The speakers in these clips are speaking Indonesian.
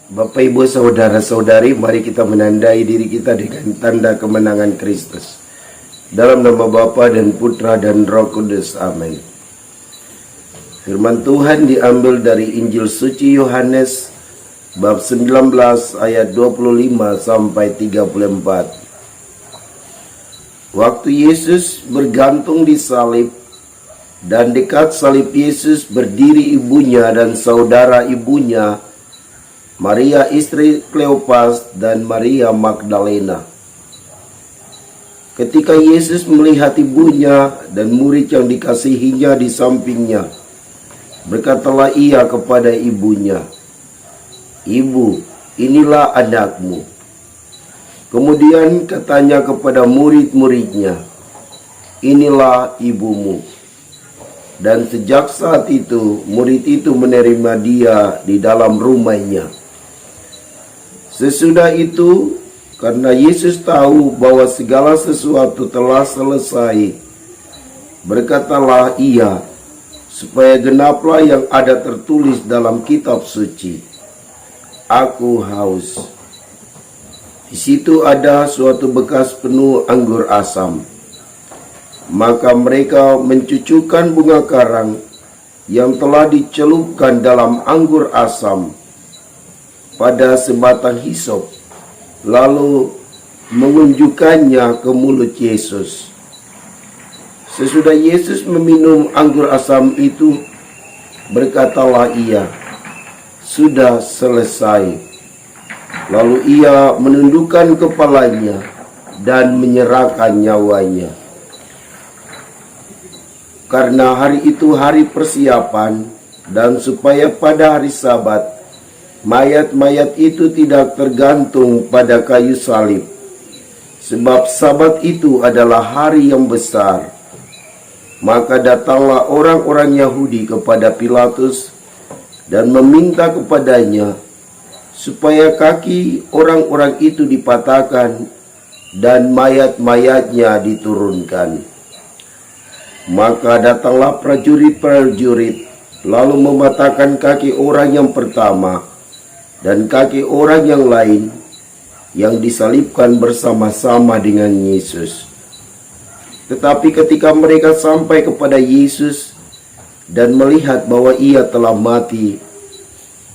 Bapak, Ibu, Saudara-saudari, mari kita menandai diri kita dengan tanda kemenangan Kristus. Dalam nama Bapa dan Putra dan Roh Kudus. Amin. Firman Tuhan diambil dari Injil Suci Yohanes bab 19 ayat 25 sampai 34. Waktu Yesus bergantung di salib, dan dekat salib Yesus berdiri ibunya dan saudara ibunya, Maria istri Kleopas dan Maria Magdalena. Ketika Yesus melihat ibunya dan murid yang dikasihinya di sampingnya, berkatalah ia kepada ibunya, "Ibu, inilah anakmu." Kemudian katanya kepada murid-muridnya, "Inilah ibumu." Dan sejak saat itu, murid itu menerima dia di dalam rumahnya. Sesudah itu, karena Yesus tahu bahwa segala sesuatu telah selesai, berkatalah ia, supaya genaplah yang ada tertulis dalam kitab suci, "Aku haus." Di situ ada suatu bekas penuh anggur asam. Maka mereka mencucukkan bunga karang yang telah dicelupkan dalam anggur asam pada sebatang hisop, lalu mengunjukkannya ke mulut Yesus. Sesudah Yesus meminum anggur asam itu, berkatalah ia, "Sudah selesai." Lalu ia menundukkan kepalanya dan menyerahkan nyawanya. Karena hari itu hari persiapan, dan supaya pada hari Sabat mayat-mayat itu tidak tergantung pada kayu salib, sebab Sabat itu adalah hari yang besar. Maka datanglah orang-orang Yahudi kepada Pilatus dan meminta kepadanya supaya kaki orang-orang itu dipatahkan dan mayat-mayatnya diturunkan. Maka datanglah prajurit-prajurit lalu mematahkan kaki orang yang pertama dan kaki orang yang lain yang disalibkan bersama-sama dengan Yesus. Tetapi ketika mereka sampai kepada Yesus dan melihat bahwa ia telah mati,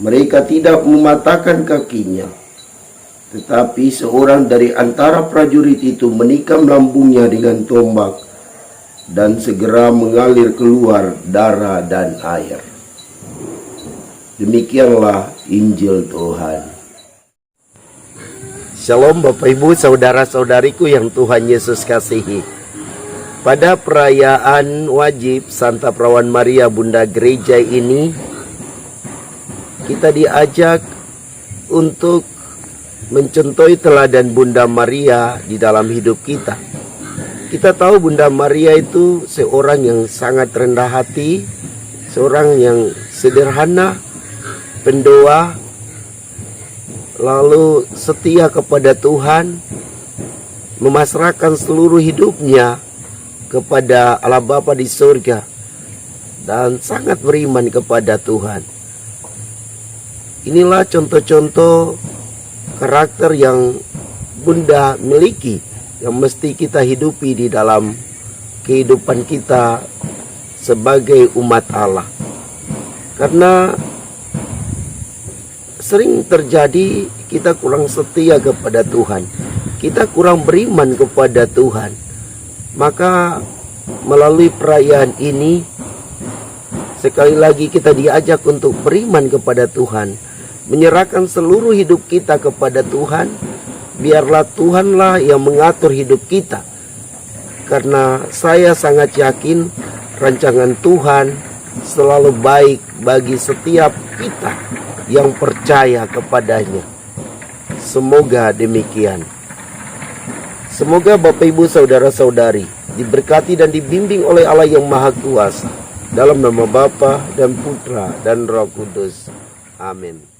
mereka tidak mematahkan kakinya. Tetapi seorang dari antara prajurit itu menikam lambungnya dengan tombak, dan segera mengalir keluar darah dan air. Demikianlah Injil Tuhan. Shalom Bapak, Ibu, Saudara-saudariku yang Tuhan Yesus kasihi. Pada perayaan wajib Santa Perawan Maria Bunda Gereja ini, kita diajak untuk mencontohi teladan Bunda Maria di dalam hidup kita. Kita tahu Bunda Maria itu seorang yang sangat rendah hati, seorang yang sederhana, pendoa, lalu setia kepada Tuhan, memasrahkan seluruh hidupnya kepada Allah Bapa di surga, dan sangat beriman kepada Tuhan. Inilah contoh-contoh karakter yang Bunda miliki, yang mesti kita hidupi di dalam kehidupan kita sebagai umat Allah. Karena sering terjadi kita kurang setia kepada Tuhan, kita kurang beriman kepada Tuhan. Maka melalui perayaan ini, sekali lagi kita diajak untuk beriman kepada Tuhan, menyerahkan seluruh hidup kita kepada Tuhan. Biarlah Tuhanlah yang mengatur hidup kita. Karena saya sangat yakin rancangan Tuhan selalu baik bagi setiap kita yang percaya kepadanya. Semoga demikian. Semoga Bapak, Ibu, Saudara-saudari diberkati dan dibimbing oleh Allah yang Maha Kuasa. Dalam nama Bapa dan Putra dan Roh Kudus. Amin.